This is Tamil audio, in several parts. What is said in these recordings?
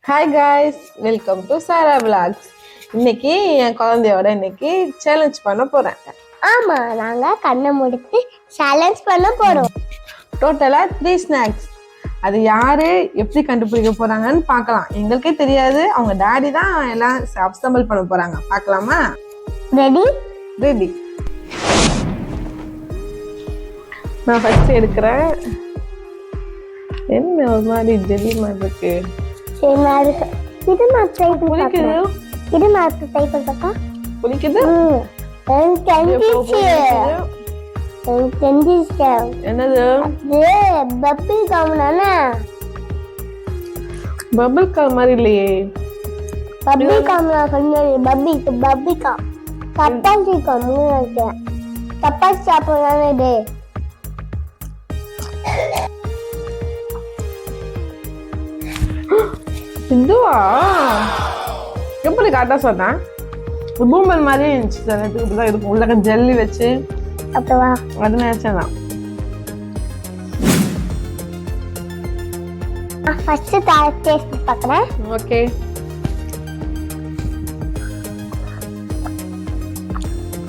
Hi guys, welcome to Sara vlogs. இன்னைக்கு என் குழந்தையோட சேலஞ்ச் பண்ண போறேன். ஆமா, நாங்க கண்ணை முடித்து சேலஞ்ச் பண்ண போறோம். டோட்டலா 3 ஸ்நாக்ஸ். அது யாரு எப்படி கண்டுபிடிக்க போறாங்கன்னு பார்க்கலாம். எங்களுக்கே தெரியாது, அவங்க டாடி தான் எல்லாம் அசம்பிள் பண்ண போறாங்க. பார்க்கலாமா? Ready ready. நான் ஃபர்ஸ்ட் எடுக்கிறேன். என்ன ஒரு மாதிரி ஜெல்லி மாதிரி இருக்கு. இது நான் ட்ரை பண்ணி பார்க்கறேன். இது நான் ட்ரை பண்ணி பார்த்தா புளிக்குது. என்னது? பப்பிள் கம் தானே? பபிள் கம் மாதிரி இல்லையே. பப்பிள் கம் நான் சொன்னது பப்பிள் கம். சப்பாத்தி கம் நினைக்கிறேன். சப்பாத்தி சாப்பிடுறானே இது. இதுவா? எப்படி காட்டா சொன்னேன்? பூம்பல் மாதிரி இருந்துச்சு. இப்படிதான் இருக்கும். உள்ள ஜல்லி வச்சு அப்பவா அது நினைச்சேன். ஃபர்ஸ்ட் டேஸ்ட் பார்க்கறேன். ஓகே.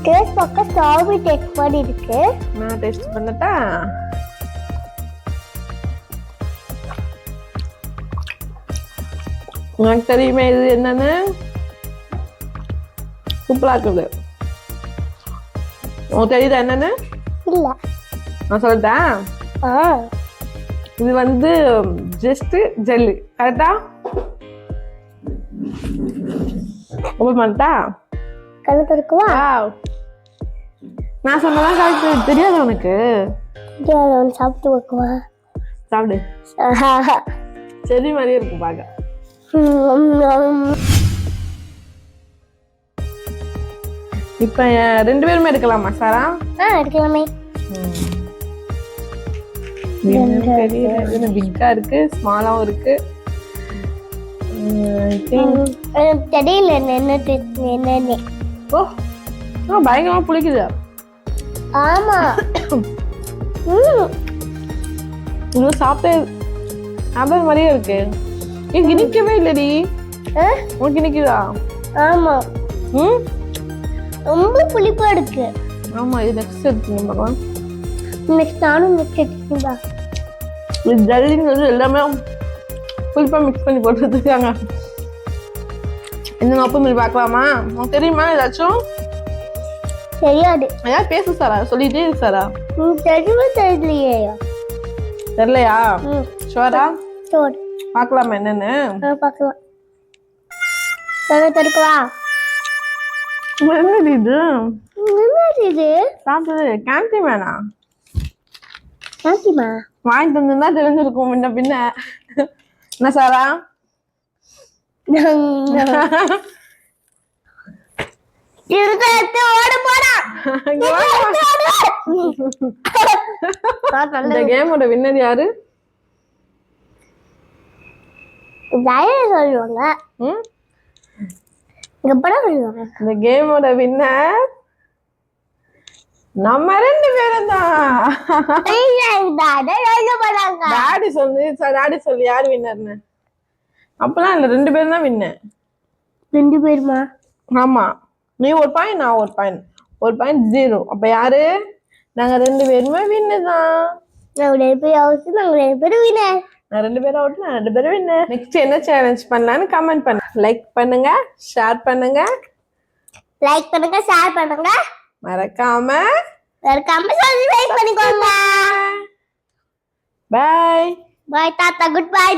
டேஸ்ட் பார்க்க ஸ்ட்ராபெரி டேஸ்ட் மாதிரி இருக்கு. நான் டேஸ்ட் பண்ணட்டா? எனக்கு தெரியுமே இது என்னன்னு. சூப்பரா இருக்குது. உனக்கு தெரியுதா என்னன்னு? இல்ல, நான் சொல்லிட்டேன். இது ஜஸ்ட் ஜெல்லி. கரெக்டா? ஓபன் பண்ணிட்டா? கலர் இருக்குவா? நான் சொன்னதான் கரெக்ட். தெரியாது உனக்கு? சாப்பிட்டு வைக்குவா? சாப்பிடு. செடி மாதிரியே இருக்கும் பாக்க. இப்ப 2 பேருமே எடுக்கலாமா சாரா? எடுக்கலாமே. பிக்கா இருக்கு, ஸ்மாலாவும் இருக்கு. தெரியல என்னன்னு. ஓ, பயங்கரமா புளிக்குது. ஆமா. இன்னும் சாப்பிட்ட மாதிரியே இருக்கு. இனிக்கவே இல்லடி. உனக்கு இனிக்குதா? ஆமா. ரொம்ப புளிப்பா இருக்கு. ஆமா, இது நெக்ஸ்ட் எடுத்துங்க பார்க்கலாம். நெக்ஸ்ட் நானும் நெக்ஸ்ட் எடுத்துங்க. இது ஜல்லிங்கிறது எல்லாமே புளிப்பா மிக்ஸ் பண்ணி போட்டு வச்சிருக்காங்க. இந்த நோப்பு மீறி பார்க்கலாமா? உனக்கு தெரியுமா ஏதாச்சும்? தெரியாது. ஏதாவது பேசு சாரா, சொல்லிட்டே இருக்கு சாரா. தெரியலையே. தெரியலையா? ஷோரா? ஷோர். பார்க்கலாமா என்னன்னு? பார்க்கலாம். தடுக்கவா? என்னது இது? என்னது இது? சாப்பிட்டது கேன்டீன் வேணா? கேன்டீமா? வாங்கிட்டு வந்திருந்தா தெரிஞ்சிருக்கும் முன்ன பின்ன. என்ன சாரா? இந்த கேமோட வின்னர் யாரு? சொல்லுவாங்க. இந்த கேமோட வின்னர் நம்ம 2 பேரும் தான். டாடி சொல்லு யாரு வின்னர்னு. அப்பெல்லாம் இல்ல, 2 பேரும் தான் வின்னர். 2 பேருமா? ஆமா, நீ ஒரு பாயிண்ட், நான் ஒரு பாயிண்ட். 1 பாயிண்ட் 0. அப்ப யாரு? நாங்க 2 பேருமே வின்னர் தான். நாங்க 2 பேரும் அவுட், நாங்க 2 பேரும் வின்னர். நான் 2 பேரும் அவுட், நான் 2 பேரும் வின்னர். நெக்ஸ்ட் என்ன சேலஞ்ச் பண்ணலாம்னு கமெண்ட் பண்ணுங்க. லைக் பண்ணுங்க, ஷேர் பண்ணுங்க. லைக் பண்ணுங்க, ஷேர் பண்ணுங்க. மறக்காம சப்ஸ்கிரைப் பண்ணிக்கோங்க. Bye bye tata, good by.